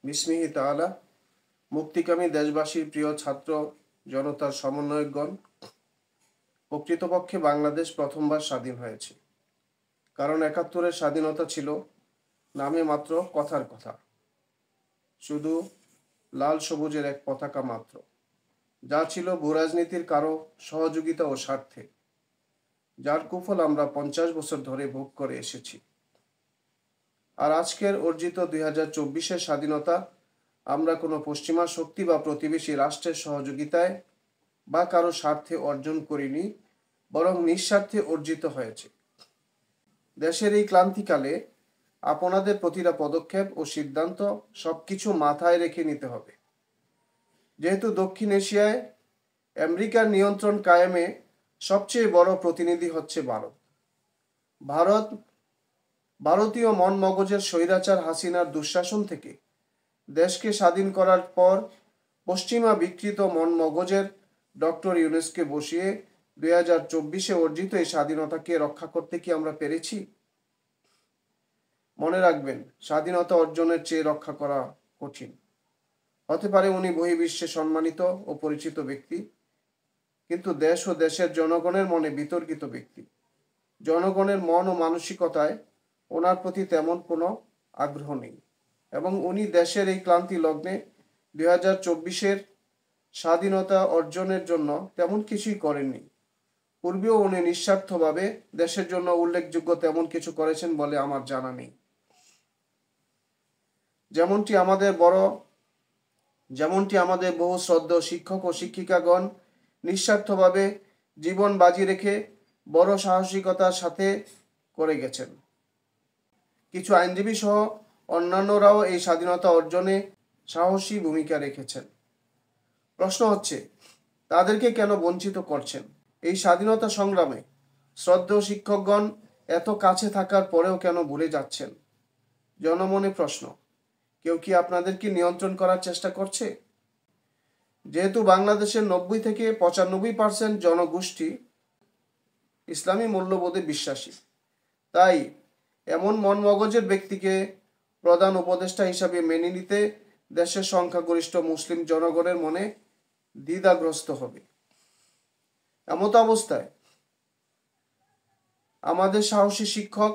বিসমিহি তাআলা। মুক্তিকামী দেশবাসীর প্রিয় ছাত্র জনতার সমন্বয়কগণ, প্রকৃতপক্ষে বাংলাদেশ প্রথমবার স্বাধীন হয়েছে। কারণ ৭১-এর স্বাধীনতা ছিল নামে মাত্র কথার কথা, শুধু লাল সবুজের এক পতাকা মাত্র, যা ছিল ভূরাজনীতির কারো সহযোগিতা ও স্বার্থে, যার কুফল আমরা ৫০ বছর ধরে ভোগ করে এসেছি। আর আজকের অর্জিত ২০২৪-এর স্বাধীনতা আমরা কোনো পশ্চিমা শক্তি বা প্রতিবেশী রাষ্ট্রের সহযোগিতায় বা কারো স্বার্থে অর্জন করিনি, বরং নিঃস্বার্থে অর্জিত হয়েছে। দেশের এই ক্লান্তিকালে আপনাদের প্রতিটা পদক্ষেপ ও সিদ্ধান্ত সবকিছু মাথায় রেখে নিতে হবে। যেহেতু দক্ষিণ এশিয়ায় আমেরিকার নিয়ন্ত্রণ কায়েমে সবচেয়ে বড় প্রতিনিধি হচ্ছে ভারতীয় মন মগজের স্বৈরাচার হাসিনার দুঃশাসন থেকে দেশকে স্বাধীন করার পর পশ্চিমা বিকৃত মন মগজের ডক্টর ইউনূসকে বসিয়ে ২০২৪-এ অর্জিত এই স্বাধীনতাকে রক্ষা করতে কি আমরা পেরেছি? মনে রাখবেন, স্বাধীনতা অর্জনের চেয়ে রক্ষা করা কঠিন। হতে পারে উনি বহির্বিশ্বে সম্মানিত ও পরিচিত ব্যক্তি, কিন্তু দেশ ও দেশের জনগণের মনে বিতর্কিত ব্যক্তি। জনগণের মন ও মানসিকতায় ওনার প্রতি তেমন কোনো আগ্রহ নেই, এবং উনি দেশের এই ক্লান্তি লগ্নে ২০২৪-এর স্বাধীনতা অর্জনের জন্য তেমন কিছুই করেননি। পূর্বেও উনি নিঃস্বার্থভাবে দেশের জন্য উল্লেখযোগ্য তেমন কিছু করেছেন বলে আমার জানা নেই। যেমনটি আমাদের বহু শ্রদ্ধেয় শিক্ষক ও শিক্ষিকাগণ নিঃস্বার্থভাবে জীবন বাজি রেখে বড় সাহসিকতার সাথে করে গেছেন। কিছু আইনজীবী সহ অন্যান্যরাও এই স্বাধীনতা অর্জনে সাহসী ভূমিকা রেখেছেন। প্রশ্ন হচ্ছে, তাদেরকে কেন বঞ্চিত করছেন? এই স্বাধীনতা সংগ্রামে শ্রদ্ধেয় শিক্ষকগণ এত কাছে থাকার পরেও কেন ভুলে যাচ্ছেন? জনমনে প্রশ্ন, কেউ কি আপনাদেরকে নিয়ন্ত্রণ করার চেষ্টা করছে? যেহেতু বাংলাদেশের ৯০ থেকে ৯৫% জনগোষ্ঠী ইসলামী মূল্যবোধে বিশ্বাসী, তাই এমন মন মগজের ব্যক্তিকে প্রধান উপদেষ্টা হিসাবে মেনে নিতে দেশের সংখ্যাগরিষ্ঠ মুসলিম জনগণের মনে দ্বিধাগ্রস্ত হবে। এমত অবস্থায় আমাদের সাহসী শিক্ষক,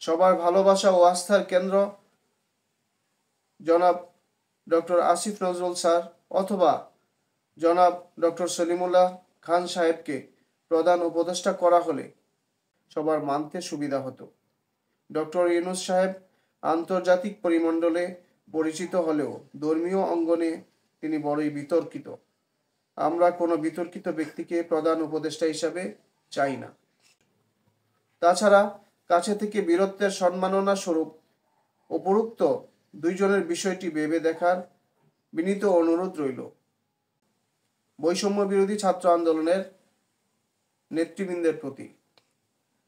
সবার ভালোবাসা ও আস্থার কেন্দ্র জনাব ডক্টর আসিফ নজরুল স্যার অথবা জনাব ডক্টর সলিমুল্লাহ খান সাহেবকে প্রধান উপদেষ্টা করা হলে সবার মানতে সুবিধা হতো। ডক্টর ইউনূস সাহেব আন্তর্জাতিক পরিমণ্ডলে পরিচিত হলেও ধর্মীয় অঙ্গনে তিনি বড়ই বিতর্কিত। আমরা কোনো বিতর্কিত ব্যক্তিকে প্রধান উপদেষ্টা হিসাবে চাই না। তাছাড়া কাছে থেকে বীরত্বের সম্মাননা স্বরূপ উপরোক্ত দুইজনের বিষয়টি ভেবে দেখার বিনীত অনুরোধ রইল। বৈষম্য বিরোধী ছাত্র আন্দোলনের নেতৃবৃন্দের প্রতি।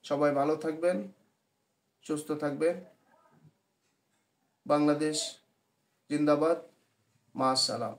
সবাই ভালো থাকবেন, সুস্থ থাকবেন। বাংলাদেশ জিন্দাবাদ। মা আসসালাম।